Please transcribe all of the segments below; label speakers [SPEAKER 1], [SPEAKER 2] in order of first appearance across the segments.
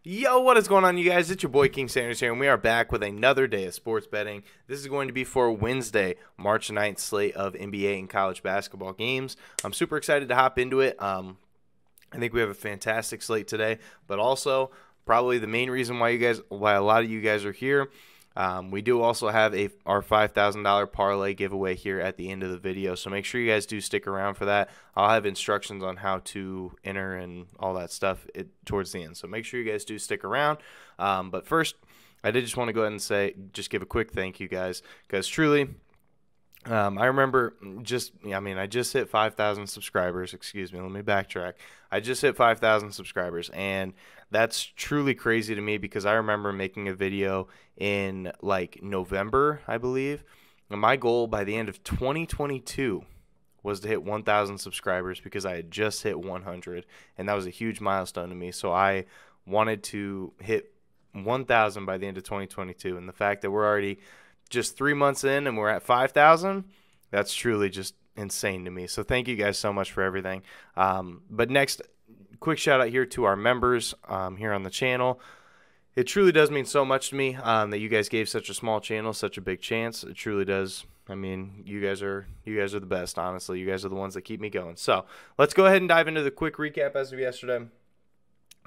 [SPEAKER 1] Yo, what is going on, you guys? It's your boy King Sanders here, and we are back with another day of sports betting. This is going to be for Wednesday, March 9th slate of NBA and college basketball games. I'm super excited to hop into it. I think we have a fantastic slate today, but also probably the main reason why a lot of you guys are here. We do also have our $5,000 parlay giveaway here at the end of the video, so make sure you guys do stick around for that. I'll have instructions on how to enter and all that stuff towards the end, so make sure you guys do stick around. But first, I did just want to go ahead and just give a quick thank you, guys, because truly, I remember I just hit 5,000 subscribers. Excuse me, let me backtrack. I just hit 5,000 subscribers, and that's truly crazy to me because I remember making a video in like November, I believe. And my goal by the end of 2022 was to hit 1,000 subscribers because I had just hit 100, and that was a huge milestone to me. So I wanted to hit 1,000 by the end of 2022, and the fact that we're already just 3 months in and we're at 5,000, that's truly just insane to me. So thank you guys so much for everything. But next, quick shout out here to our members here on the channel. It truly does mean so much to me that you guys gave such a small channel such a big chance. It truly does. I mean, you guys are the best, honestly. You guys are the ones that keep me going. So let's go ahead and dive into the quick recap as of yesterday.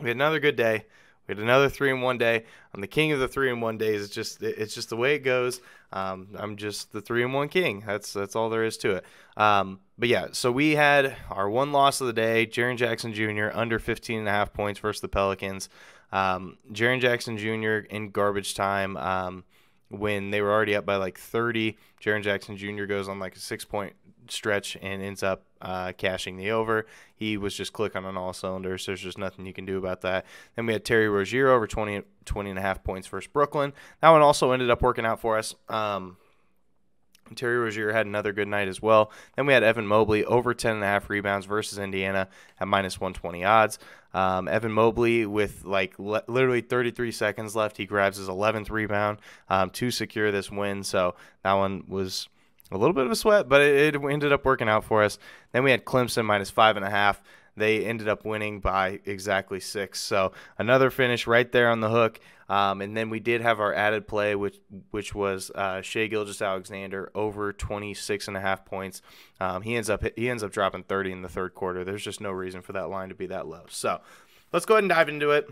[SPEAKER 1] We had another good day. We had another 3-in-1 day. I'm the king of the 3-in-1 days. It's just the way it goes. I'm just the 3-in-1 king. That's all there is to it. But yeah, so we had our one loss of the day. Jaren Jackson Jr. under 15.5 points versus the Pelicans. Jaren Jackson Jr. in garbage time when they were already up by like 30. Jaren Jackson Jr. goes on like a 6-point stretch and ends up cashing the over. He was just clicking on all cylinders. There's just nothing you can do about that. Then we had Terry Rozier over 20.5 points versus Brooklyn. That one also ended up working out for us. Terry Rozier had another good night as well. Then we had Evan Mobley over 10.5 rebounds versus Indiana at minus 120 odds. Evan Mobley with literally 33 seconds left, he grabs his 11th rebound to secure this win. So that one was a little bit of a sweat, but it ended up working out for us. Then we had Clemson minus 5.5. They ended up winning by exactly 6. So another finish right there on the hook. And then we did have our added play, which was Shai Gilgeous-Alexander over 26.5 points. He ends up dropping 30 in the third quarter. There's just no reason for that line to be that low. So let's go ahead and dive into it.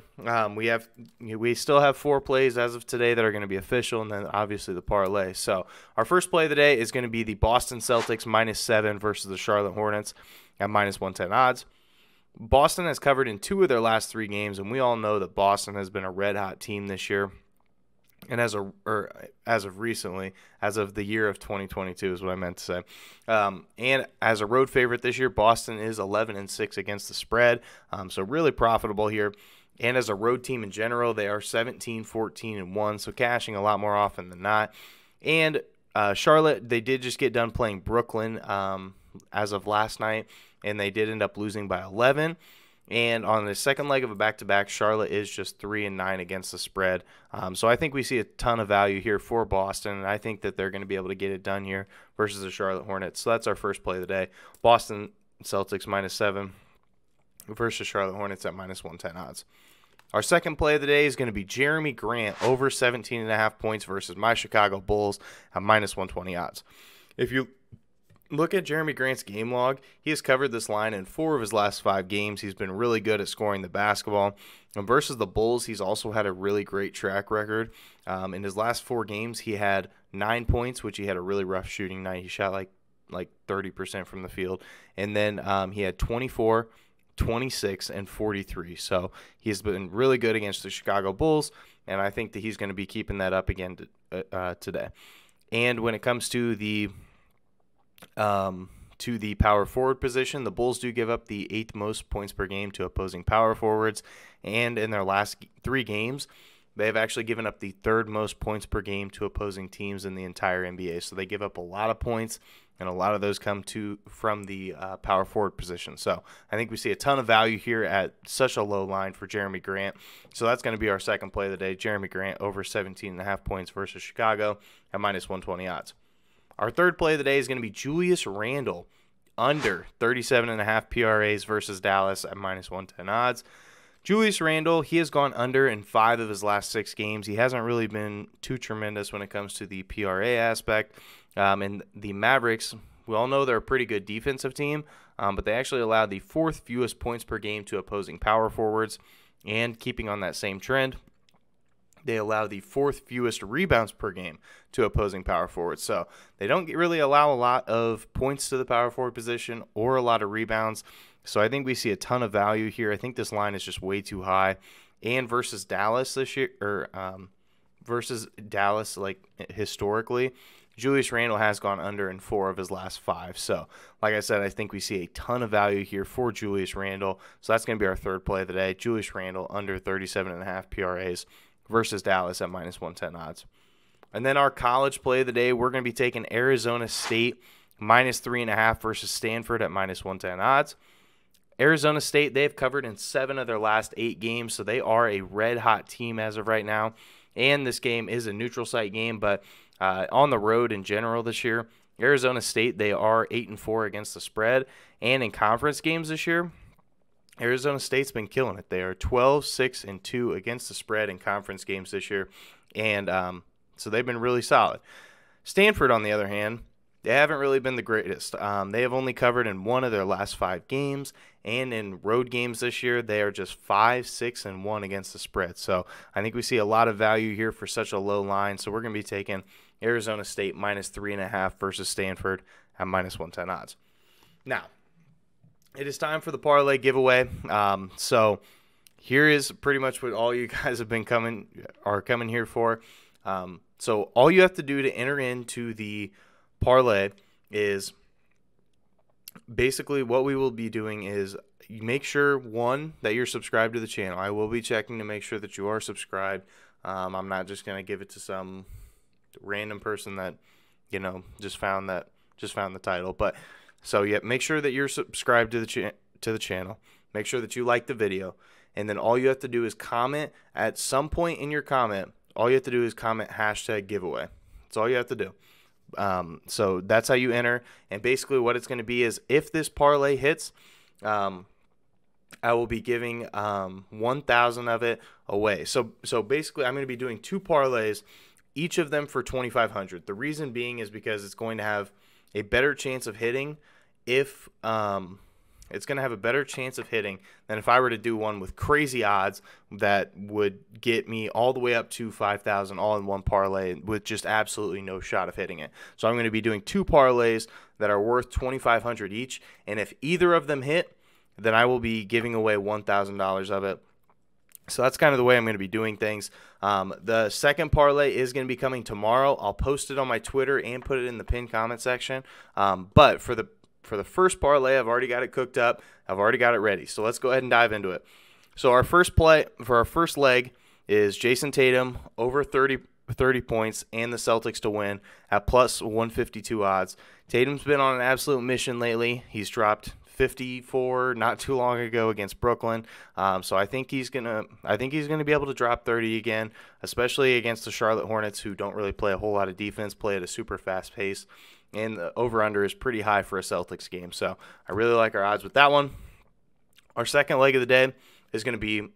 [SPEAKER 1] We still have 4 plays as of today that are going to be official, and then obviously the parlay. So our first play of the day is going to be the Boston Celtics minus 7 versus the Charlotte Hornets at minus 110 odds. Boston has covered in 2 of their last 3 games, and we all know that Boston has been a red-hot team this year. And as of recently, as of the year of 2022 is what I meant to say. And as a road favorite this year, Boston is 11-6 against the spread, so really profitable here. And as a road team in general, they are 17-14-1, so cashing a lot more often than not. And Charlotte, they did just get done playing Brooklyn as of last night, and they did end up losing by 11. And on the second leg of a back-to-back, Charlotte is just 3-9 against the spread. So I think we see a ton of value here for Boston, and I think that they're going to be able to get it done here versus the Charlotte Hornets. So that's our first play of the day. Boston Celtics minus 7 versus Charlotte Hornets at minus 110 odds. Our second play of the day is going to be Jeremy Grant over 17.5 points versus my Chicago Bulls at minus 120 odds. If you look at Jeremy Grant's game log, he has covered this line in 4 of his last 5 games. He's been really good at scoring the basketball. And versus the Bulls, he's also had a really great track record. In his last 4 games, he had 9 points, which he had a really rough shooting night. He shot like 30% from the field. And then he had 24, 26, and 43. So he's been really good against the Chicago Bulls, and I think that he's going to be keeping that up again today. And when it comes to the power forward position, the Bulls do give up the 8th most points per game to opposing power forwards, and in their last 3 games, they have actually given up the 3rd most points per game to opposing teams in the entire NBA. So they give up a lot of points, and a lot of those come from the power forward position. So I think we see a ton of value here at such a low line for Jeremy Grant. So that's going to be our second play of the day, Jeremy Grant over 17.5 points versus Chicago at minus 120 odds. Our third play of the day is going to be Julius Randle under 37.5 PRAs versus Dallas at minus 110 odds. Julius Randle, he has gone under in 5 of his last 6 games. He hasn't really been too tremendous when it comes to the PRA aspect. And the Mavericks, we all know they're a pretty good defensive team, but they actually allowed the 4th fewest points per game to opposing power forwards. And keeping on that same trend, they allow the 4th fewest rebounds per game to opposing power forwards. So they don't really allow a lot of points to the power forward position or a lot of rebounds. So I think we see a ton of value here. I think this line is just way too high. And versus Dallas this year, or versus Dallas, like historically, Julius Randle has gone under in 4 of his last 5. So, like I said, I think we see a ton of value here for Julius Randle. So that's going to be our third play of the day. Julius Randle under 37.5 PRAs versus Dallas at minus 110 odds. And then our college play of the day, we're going to be taking Arizona State minus 3.5 versus Stanford at minus 110 odds. Arizona State, they've covered in 7 of their last 8 games, so they are a red-hot team as of right now. And this game is a neutral site game, but on the road in general this year, Arizona State, they are 8-4 against the spread. And in conference games this year, Arizona State's been killing it. They are 12-6-2 against the spread in conference games this year. And so they've been really solid. Stanford, on the other hand, they haven't really been the greatest. They have only covered in 1 of their last 5 games. And in road games this year, they are just 5-6-1 against the spread. So I think we see a lot of value here for such a low line. So we're going to be taking Arizona State minus 3.5 versus Stanford at minus 110 odds. Now, it is time for the parlay giveaway. So here is pretty much what all you guys have been coming here for. So all you have to do to enter into the parlay is basically what we will be doing is you make sure, one, that you're subscribed to the channel. I will be checking to make sure that you are subscribed. I'm not just going to give it to some random person that, just found the title. But so yeah, make sure that you're subscribed to the channel. Make sure that you like the video. And then all you have to do is comment at some point in your comment. All you have to do is comment hashtag giveaway. That's all you have to do. So that's how you enter. And basically what it's going to be is if this parlay hits, I will be giving 1,000 of it away. So basically I'm going to be doing 2 parlays, each of them for 2,500. The reason being is because it's going to have a better chance of hitting if it's going to have a better chance of hitting than if I were to do one with crazy odds that would get me all the way up to 5,000 all in one parlay with just absolutely no shot of hitting it. So I'm going to be doing 2 parlays that are worth 2,500 each, and if either of them hit, then I will be giving away $1,000 of it. So that's kind of the way I'm going to be doing things. The second parlay is going to be coming tomorrow. I'll post it on my Twitter and put it in the pinned comment section. But for the first parlay, I've already got it cooked up. I've already got it ready. So let's go ahead and dive into it. So our first play for our first leg is Jason Tatum over 30 points and the Celtics to win at plus 152 odds. Tatum's been on an absolute mission lately. He's dropped 54 not too long ago against Brooklyn. So I think he's gonna be able to drop 30 again, especially against the Charlotte Hornets, who don't really play a whole lot of defense, play at a super fast pace. And the over-under is pretty high for a Celtics game. So I really like our odds with that one. Our second leg of the day is going to be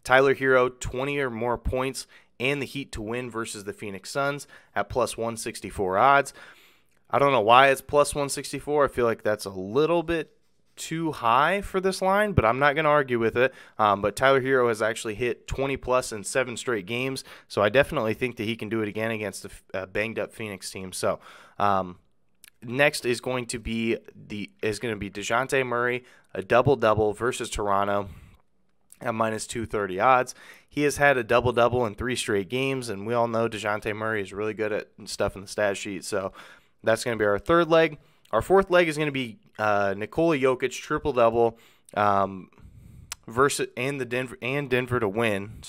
[SPEAKER 1] Tyler Hero, 20 or more points, and the Heat to win versus the Phoenix Suns at plus 164 odds. I don't know why it's plus 164. I feel like that's a little bit too high for this line, but I'm not going to argue with it. But Tyler Hero has actually hit 20-plus in 7 straight games, so I definitely think that he can do it again against the banged-up Phoenix team. So next is going to be DeJounte Murray, a double-double versus Toronto at minus 230 odds. He has had a double-double in 3 straight games, and we all know DeJounte Murray is really good at stuff in the stat sheet. So that's going to be our third leg. Our fourth leg is going to be Nikola Jokic triple-double versus Denver to win.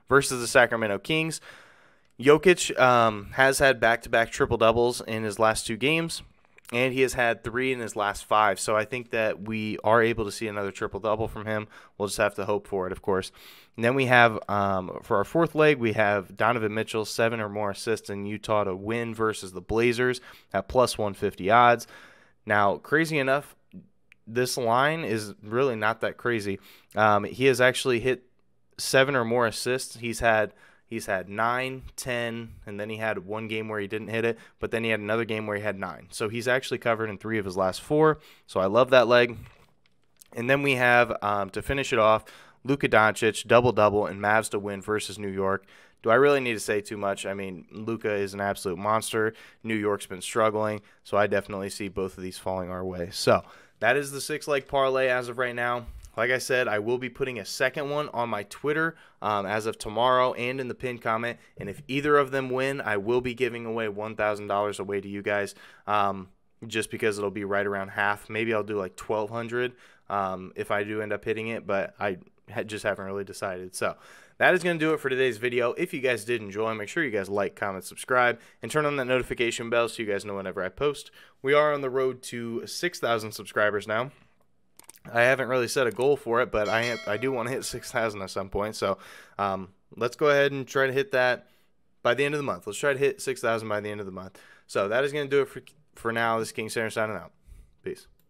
[SPEAKER 1] Versus the Sacramento Kings. Jokic has had back-to-back triple-doubles in his last 2 games, and he has had 3 in his last 5. So I think that we are able to see another triple-double from him. We'll just have to hope for it, of course. And then we have, for our fourth leg, we have Donovan Mitchell, 7 or more assists in Utah to win versus the Blazers at plus 150 odds. Now, crazy enough, this line is really not that crazy. He has actually hit 7 or more assists. He's had 9, 10, and then he had one game where he didn't hit it, but then he had another game where he had 9. So he's actually covered in 3 of his last 4. So I love that leg. And then we have, to finish it off, Luka Doncic, double-double, and Mavs to win versus New York. Do I really need to say too much? I mean, Luka is an absolute monster. New York's been struggling, so I definitely see both of these falling our way. So that is the 6-leg parlay as of right now. Like I said, I will be putting a second one on my Twitter as of tomorrow and in the pinned comment. And if either of them win, I will be giving away $1,000 away to you guys just because it'll be right around half. Maybe I'll do like $1,200 if I do end up hitting it, but I just haven't really decided. So that is going to do it for today's video. If you guys did enjoy, make sure you guys like, comment, subscribe, and turn on that notification bell so you guys know whenever I post. We are on the road to 6,000 subscribers now. I haven't really set a goal for it, but I do want to hit 6,000 at some point. So let's go ahead and try to hit that by the end of the month. Let's try to hit 6,000 by the end of the month. So that is going to do it for now. This is King Center signing out. Peace.